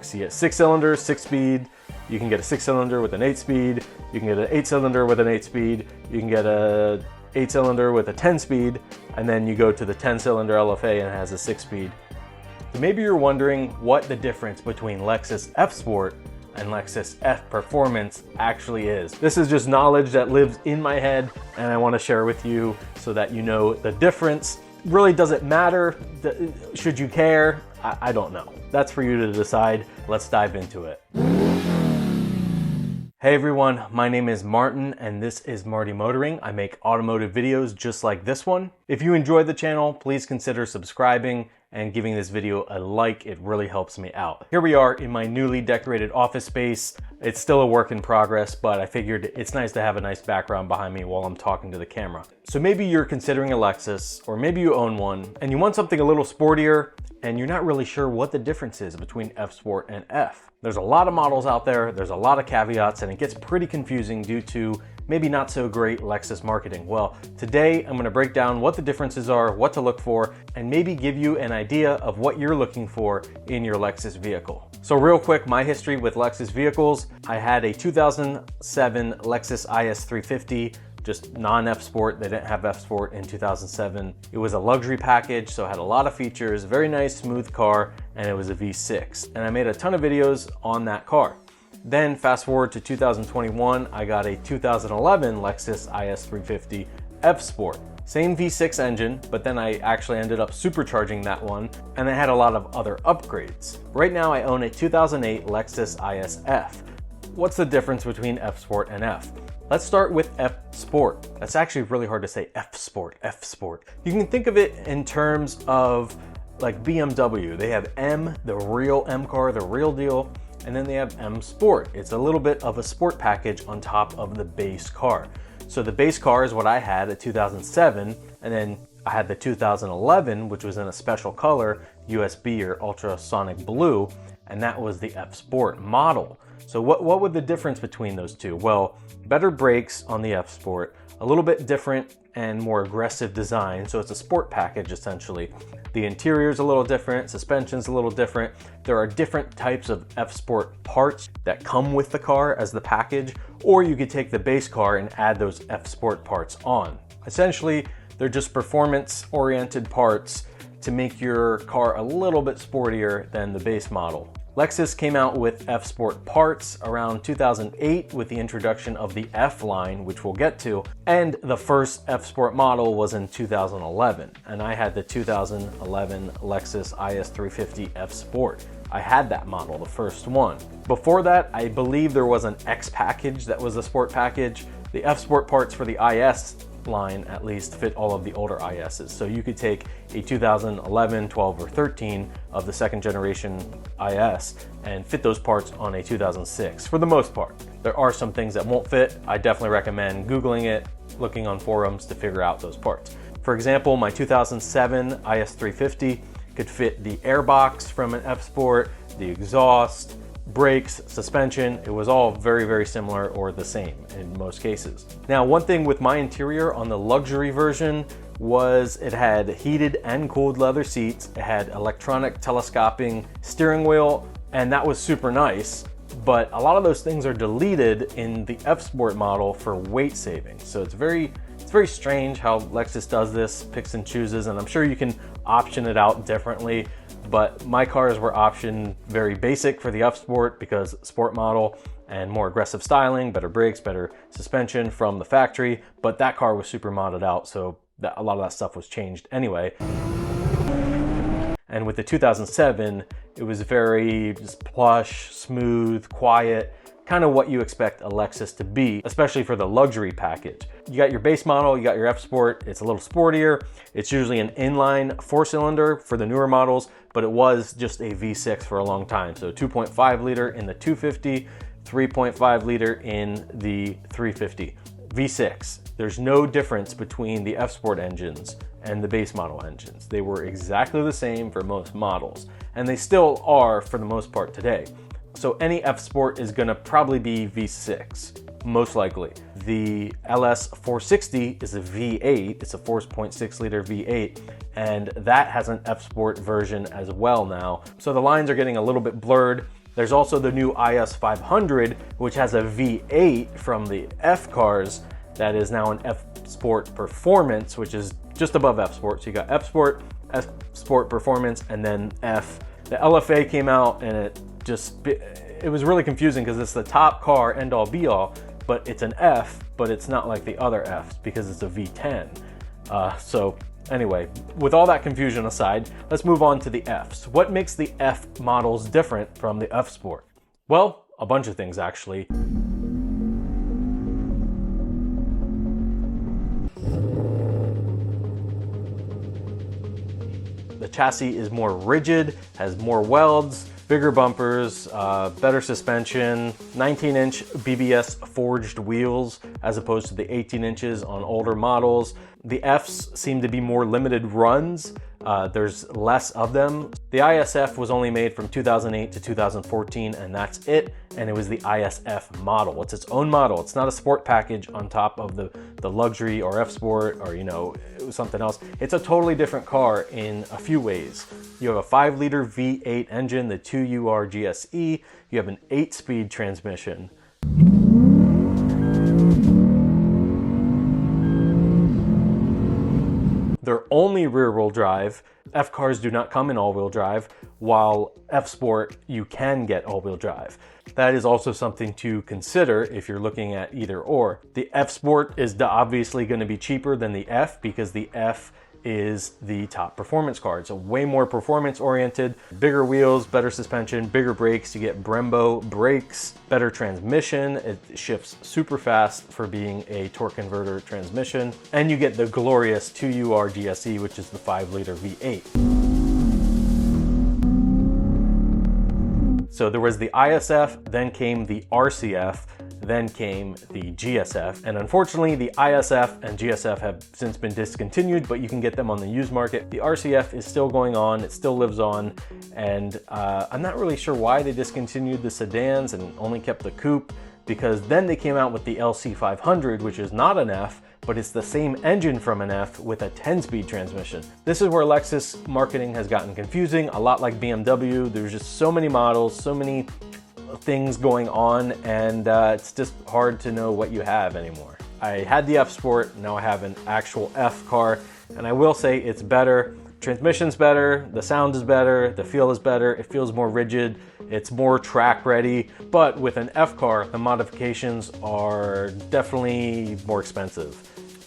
So you get 6 cylinders, 6-speed. You can get a 6-cylinder with an 8-speed. You can get an 8-cylinder with an 8-speed. You can get a 8-cylinder with a 10-speed. And then you go to the 10-cylinder LFA and it has a 6-speed. So maybe you're wondering what the difference between Lexus F Sport and Lexus F Performance actually is. This is just knowledge that lives in my head and I want to share with you so that you know the difference. Really, does it matter? Should you care? I don't know. That's for you to decide. Let's dive into it. Hey everyone, my name is Martin and this is Marty Motoring. I make automotive videos just like this one. If you enjoy the channel, please consider subscribing and giving this video a like. It really helps me out. Here we are in my newly decorated office space. It's still a work in progress, but I figured it's nice to have a nice background behind me while I'm talking to the camera. So maybe you're considering a Lexus, or maybe you own one, and you want something a little sportier, and you're not really sure what the difference is between F Sport and F. There's a lot of models out there, there's a lot of caveats, and it gets pretty confusing due to maybe not so great Lexus marketing. Well, today I'm gonna break down what the differences are, what to look for, and maybe give you an idea of what you're looking for in your Lexus vehicle. So real quick, my history with Lexus vehicles. I had a 2007 Lexus IS 350, just non-F Sport. They didn't have F Sport in 2007. It was a luxury package, so it had a lot of features, very nice, smooth car, and it was a V6. And I made a ton of videos on that car. Then fast forward to 2021, I got a 2011 Lexus IS 350 F Sport. Same V6 engine, but then I actually ended up supercharging that one, and it had a lot of other upgrades. Right now I own a 2008 Lexus IS F. What's the difference between F Sport and F? Let's start with F Sport. That's actually really hard to say, F Sport, F Sport. You can think of it in terms of like BMW. They have M, the real M car, the real deal, and then they have M Sport. It's a little bit of a sport package on top of the base car. So the base car is what I had, a 2007, and then I had the 2011, which was in a special color, USB or ultrasonic blue, and that was the F Sport model. So what would the difference between those two? Well, better brakes on the F Sport, a little bit different and more aggressive design. So it's a sport package essentially. The interior's a little different, suspension's a little different. There are different types of F Sport parts that come with the car as the package, or you could take the base car and add those F Sport parts on. Essentially, they're just performance-oriented parts to make your car a little bit sportier than the base model. Lexus came out with F Sport parts around 2008 with the introduction of the F line, which we'll get to, and the first F Sport model was in 2011, and I had the 2011 Lexus IS 350 F Sport. I had that model, the first one. Before that, I believe there was an X package that was a sport package. The F Sport parts for the IS line at least fit all of the older ISs. So you could take a 2011, 12, or 13 of the second generation IS and fit those parts on a 2006 for the most part. There are some things that won't fit. I definitely recommend Googling it, looking on forums to figure out those parts. For example, my 2007 IS 350 could fit the airbox from an F Sport, the exhaust, brakes, suspension. It was all very, very similar or the same in most cases. Now, one thing with my interior on the luxury version was it had heated and cooled leather seats. It had electronic telescoping steering wheel, and that was super nice. But a lot of those things are deleted in the F Sport model for weight saving. So it's very strange how Lexus does this, picks and chooses, and I'm sure you can option it out differently. But my cars were optioned very basic for the F Sport because sport model and more aggressive styling, better brakes, better suspension from the factory. But that car was super modded out, so a lot of that stuff was changed anyway. And with the 2007, it was very just plush, smooth, quiet, kind of what you expect a Lexus to be, especially for the luxury package. You got your base model, you got your F Sport, it's a little sportier. It's usually an inline 4-cylinder for the newer models, but it was just a V6 for a long time. So 2.5 liter in the 250, 3.5 liter in the 350. V6. There's no difference between the F Sport engines and the base model engines. They were exactly the same for most models, and they still are for the most part today. So any F Sport is gonna probably be V6, most likely. The LS 460 is a V8, it's a 4.6 liter V8, and that has an F Sport version as well now. So the lines are getting a little bit blurred. There's also the new IS 500, which has a V8 from the F cars that is now an F Sport Performance, which is just above F Sport. So you got F Sport, F Sport Performance, and then F. The LFA came out and it was really confusing because it's the top car, end all be all, but it's an F, but it's not like the other Fs because it's a V10. So anyway, with all that confusion aside, let's move on to the Fs. What makes the F models different from the F Sport? Well, a bunch of things actually. The chassis is more rigid, has more welds, bigger bumpers, better suspension, 19-inch BBS forged wheels as opposed to the 18 inches on older models. The Fs seem to be more limited runs. There's less of them. The ISF was only made from 2008 to 2014, and that's it. And it was the ISF model. It's its own model. It's not a sport package on top of the luxury or F Sport or, you know, something else. It's a totally different car in a few ways. You have a 5-liter V8 engine, the 𝗕𝗪𝗟𝗍𝒑. You have an 8-speed transmission. They're only rear-wheel drive. F cars do not come in all-wheel drive, while F Sport, you can get all-wheel drive. That is also something to consider if you're looking at either or. The F Sport is obviously going to be cheaper than the F because the F is the top performance car. It's a way more performance oriented, bigger wheels, better suspension, bigger brakes. You get Brembo brakes, better transmission. It shifts super fast for being a torque converter transmission. And you get the glorious 𝗕𝗪𝗟𝗟𝗍𝒑, which is the 5-liter V8. So there was the ISF, then came the RCF, then came the GSF, and unfortunately the ISF and GSF have since been discontinued, but you can get them on the used market. The RCF is still going on, it still lives on, and I'm not really sure why they discontinued the sedans and only kept the coupe, because then they came out with the LC 500, which is not an F, but it's the same engine from an F with a 10-speed transmission. This is where Lexus marketing has gotten confusing, a lot like BMW. There's just so many models, so many things going on, and it's just hard to know what you have anymore. I had the F Sport, now I have an actual F car, and I will say it's better. Transmission's better, the sound is better, the feel is better, it feels more rigid, it's more track ready, but with an F car, the modifications are definitely more expensive.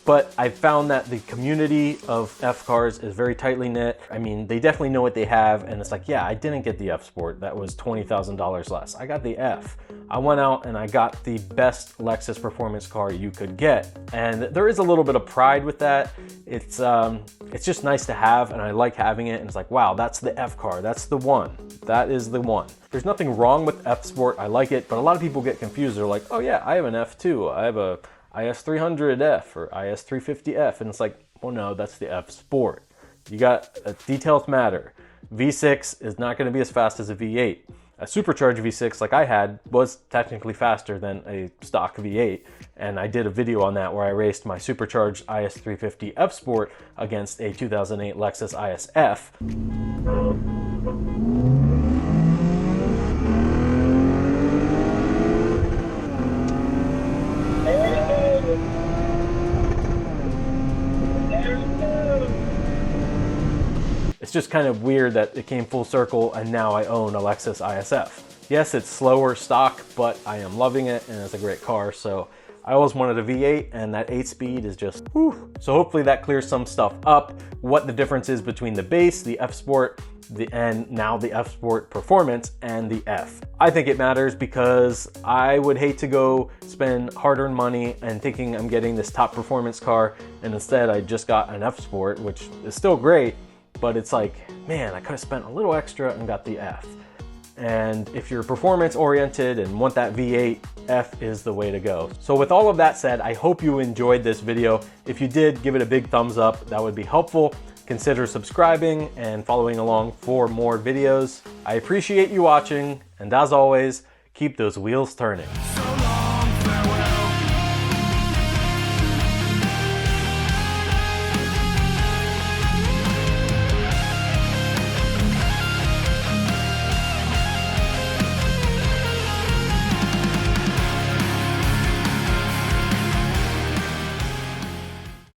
But I found that the community of F cars is very tightly knit. I mean, they definitely know what they have, and it's like, yeah, I didn't get the F Sport. That was $20,000 less. I got the F. I went out and I got the best Lexus performance car you could get. And there is a little bit of pride with that. It's just nice to have, and I like having it. And it's like, wow, that's the F car. That's the one. That is the one. There's nothing wrong with F Sport. I like it, but a lot of people get confused. They're like, oh yeah, I have an F too. I have a IS 300F or IS 350F, and it's like, oh no, that's the F Sport. You got details matter. V6 is not going to be as fast as a V8. A supercharged V6 like I had was technically faster than a stock V8, and I did a video on that where I raced my supercharged IS 350 F Sport against a 2008 Lexus ISF. It's just kind of weird that it came full circle and now I own a Lexus ISF. Yes, it's slower stock, but I am loving it and it's a great car. So I always wanted a V8, and that 8-speed is just, whew. So hopefully that clears some stuff up, what the difference is between the base, the F Sport, and now the F Sport Performance and the F. I think it matters because I would hate to go spend hard-earned money and thinking I'm getting this top performance car, and instead I just got an F Sport, which is still great, but it's like, man, I could have spent a little extra and got the F. And if you're performance oriented and want that V8, F is the way to go. So with all of that said, I hope you enjoyed this video. If you did, give it a big thumbs up. That would be helpful. Consider subscribing and following along for more videos. I appreciate you watching, and as always, keep those wheels turning.